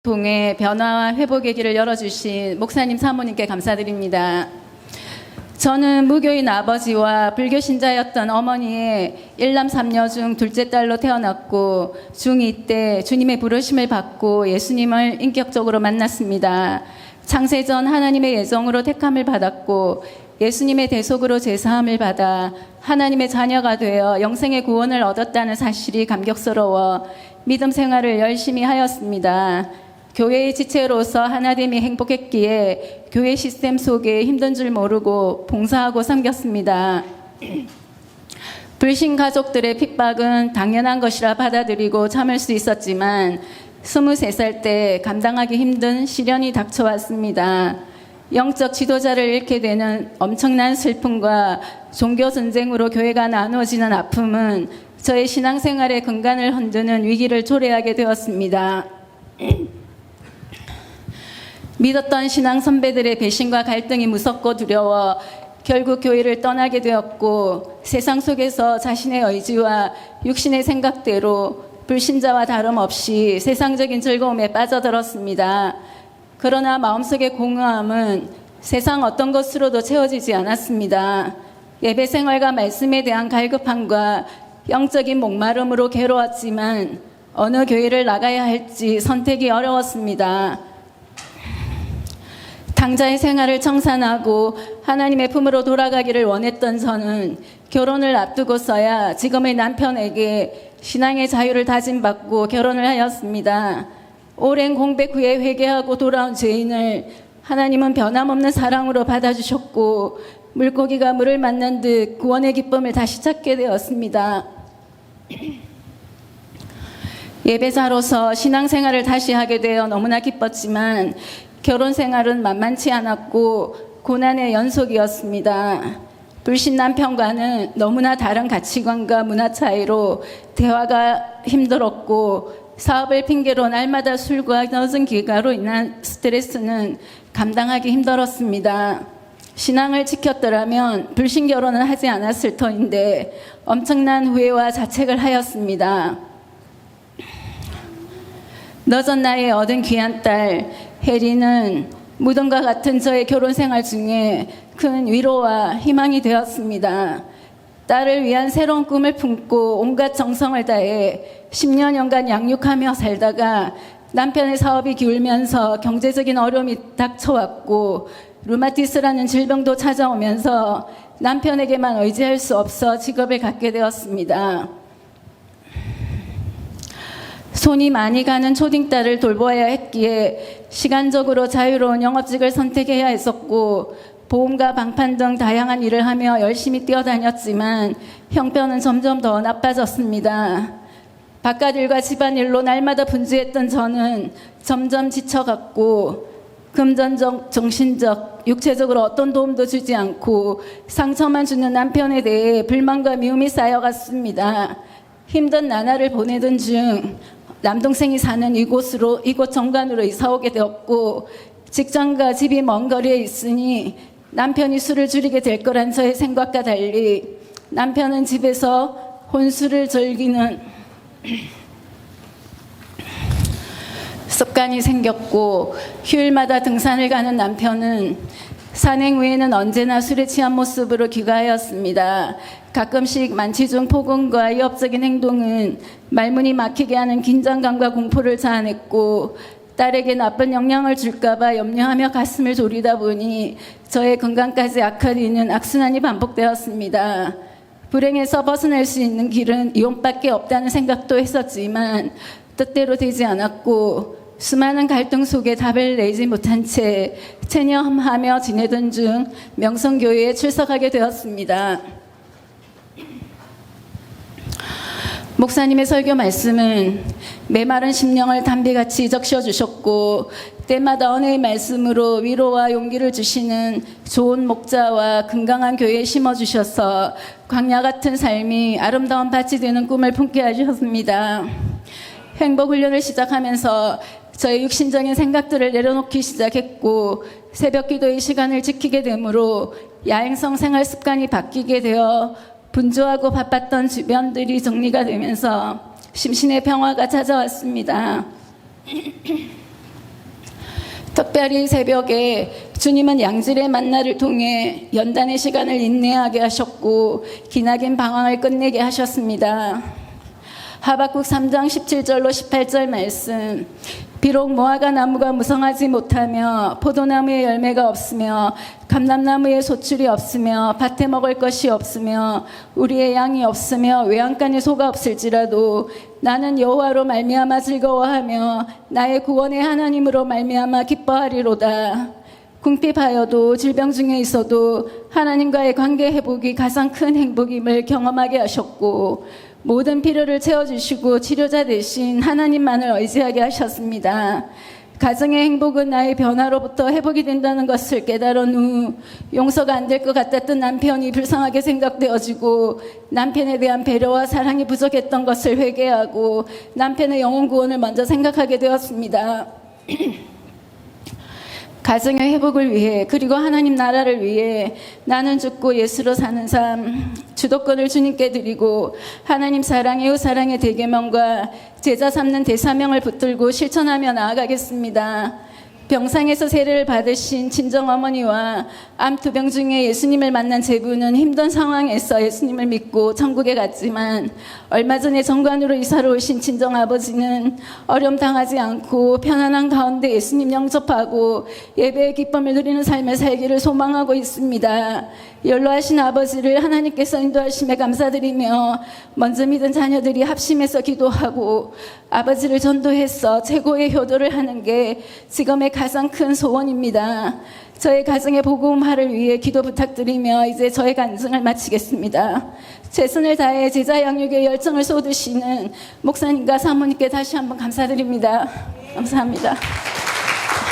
동의 변화와 회복의 길을 열어주신 목사님 사모님께 감사드립니다. 저는 무교인 아버지와 불교 신자였던 어머니의 1남 3녀 중 둘째 딸로 태어났고 중2 때 주님의 부르심을 받고 예수님을 인격적으로 만났습니다. 창세전 하나님의 예정으로 택함을 받았고 예수님의 대속으로 제사함을 받아 하나님의 자녀가 되어 영생의 구원을 얻었다는 사실이 감격스러워 믿음 생활을 열심히 하였습니다. 교회의 지체로서 하나됨이 행복했기에 교회 시스템 속에 힘든 줄 모르고 봉사하고 섬겼습니다. 불신 가족들의 핍박은 당연한 것이라 받아들이고 참을 수 있었지만 23살 때 감당하기 힘든 시련이 닥쳐왔습니다. 영적 지도자를 잃게 되는 엄청난 슬픔과 종교 전쟁으로 교회가 나누어지는 아픔은 저의 신앙생활의 근간을 흔드는 위기를 초래하게 되었습니다. 믿었던 신앙 선배들의 배신과 갈등이 무섭고 두려워 결국 교회를 떠나게 되었고 세상 속에서 자신의 의지와 육신의 생각대로 불신자와 다름없이 세상적인 즐거움에 빠져들었습니다. 그러나 마음속의 공허함은 세상 어떤 것으로도 채워지지 않았습니다. 예배 생활과 말씀에 대한 갈급함과 영적인 목마름으로 괴로웠지만 어느 교회를 나가야 할지 선택이 어려웠습니다. 당자의 생활을 청산하고 하나님의 품으로 돌아가기를 원했던 저는 결혼을 앞두고서야 지금의 남편에게 신앙의 자유를 다짐받고 결혼을 하였습니다. 오랜 공백 후에 회개하고 돌아온 죄인을 하나님은 변함없는 사랑으로 받아주셨고 물고기가 물을 만난 듯 구원의 기쁨을 다시 찾게 되었습니다. 예배자로서 신앙생활을 다시 하게 되어 너무나 기뻤지만 결혼 생활은 만만치 않았고 고난의 연속이었습니다. 불신 남편과는 너무나 다른 가치관과 문화 차이로 대화가 힘들었고 사업을 핑계로 날마다 술과 늦은 귀가로 인한 스트레스는 감당하기 힘들었습니다. 신앙을 지켰더라면 불신 결혼은 하지 않았을 터인데 엄청난 후회와 자책을 하였습니다. 늦은 나이에 얻은 귀한 딸 혜리는 무덤과 같은 저의 결혼 생활 중에 큰 위로와 희망이 되었습니다. 딸을 위한 새로운 꿈을 품고 온갖 정성을 다해 10년간 양육하며 살다가 남편의 사업이 기울면서 경제적인 어려움이 닥쳐왔고 루마티스라는 질병도 찾아오면서 남편에게만 의지할 수 없어 직업을 갖게 되었습니다. 손이 많이 가는 초딩딸을 돌보아야 했기에 시간적으로 자유로운 영업직을 선택해야 했었고 보험과 방판 등 다양한 일을 하며 열심히 뛰어다녔지만 형편은 점점 더 나빠졌습니다. 바깥일과 집안일로 날마다 분주했던 저는 점점 지쳐갔고 금전적, 정신적, 육체적으로 어떤 도움도 주지 않고 상처만 주는 남편에 대해 불만과 미움이 쌓여갔습니다. 힘든 나날을 보내던 중 남동생이 사는 이곳 정관으로 이사 오게 되었고 직장과 집이 먼 거리에 있으니 남편이 술을 줄이게 될 거란 저의 생각과 달리 남편은 집에서 혼술을 즐기는 습관이 생겼고 휴일마다 등산을 가는 남편은 산행 후에는 언제나 술에 취한 모습으로 귀가하였습니다. 가끔씩 만취 중 폭언과 위협적인 행동은 말문이 막히게 하는 긴장감과 공포를 자아냈고 딸에게 나쁜 영향을 줄까봐 염려하며 가슴을 졸이다 보니 저의 건강까지 악화되는 악순환이 반복되었습니다. 불행에서 벗어날 수 있는 길은 이혼밖에 없다는 생각도 했었지만 뜻대로 되지 않았고 수많은 갈등 속에 답을 내지 못한 채 체념하며 지내던 중 명성교회에 출석하게 되었습니다. 목사님의 설교 말씀은 메마른 심령을 담비같이 적셔주셨고 때마다 은혜의 말씀으로 위로와 용기를 주시는 좋은 목자와 건강한 교회에 심어주셔서 광야 같은 삶이 아름다운 밭이 되는 꿈을 품게 하셨습니다. 행복훈련을 시작하면서 저의 육신적인 생각들을 내려놓기 시작했고 새벽 기도의 시간을 지키게 되므로 야행성 생활 습관이 바뀌게 되어 분주하고 바빴던 주변들이 정리가 되면서 심신의 평화가 찾아왔습니다. 특별히 새벽에 주님은 양질의 만나를 통해 연단의 시간을 인내하게 하셨고 기나긴 방황을 끝내게 하셨습니다. 하박국 3장 17절로 18절 말씀. 비록 무화과 나무가 무성하지 못하며 포도나무에 열매가 없으며 감람나무에 소출이 없으며 밭에 먹을 것이 없으며 우리의 양이 없으며 외양간에 소가 없을지라도 나는 여호와로 말미암아 즐거워하며 나의 구원의 하나님으로 말미암아 기뻐하리로다. 궁핍하여도 질병 중에 있어도 하나님과의 관계 회복이 가장 큰 행복임을 경험하게 하셨고 모든 필요를 채워주시고 치료자 대신 하나님만을 의지하게 하셨습니다. 가정의 행복은 나의 변화로부터 회복이 된다는 것을 깨달은 후 용서가 안 될 것 같았던 남편이 불쌍하게 생각되어지고 남편에 대한 배려와 사랑이 부족했던 것을 회개하고 남편의 영혼 구원을 먼저 생각하게 되었습니다. 가정의 회복을 위해 그리고 하나님 나라를 위해 나는 죽고 예수로 사는 삶 주도권을 주님께 드리고 하나님 사랑, 이웃 사랑의 대계명과 제자 삼는 대사명을 붙들고 실천하며 나아가겠습니다. 병상에서 세례를 받으신 친정어머니와 암 투병 중에 예수님을 만난 제부는 힘든 상황에서 예수님을 믿고 천국에 갔지만 얼마 전에 정관으로 이사를 오신 친정아버지는 어려움 당하지 않고 편안한 가운데 예수님 영접하고 예배의 기쁨을 누리는 삶을 살기를 소망하고 있습니다. 연로하신 아버지를 하나님께서 인도하심에 감사드리며 먼저 믿은 자녀들이 합심해서 기도하고 아버지를 전도해서 최고의 효도를 하는 게 지금의 가장 큰 소원입니다. 저의 가정의 복음화를 위해 기도 부탁드리며 이제 저의 간증을 마치겠습니다. 최선을 다해 제자 양육에 열정을 쏟으시는 목사님과 사모님께 다시 한번 감사드립니다. 감사합니다.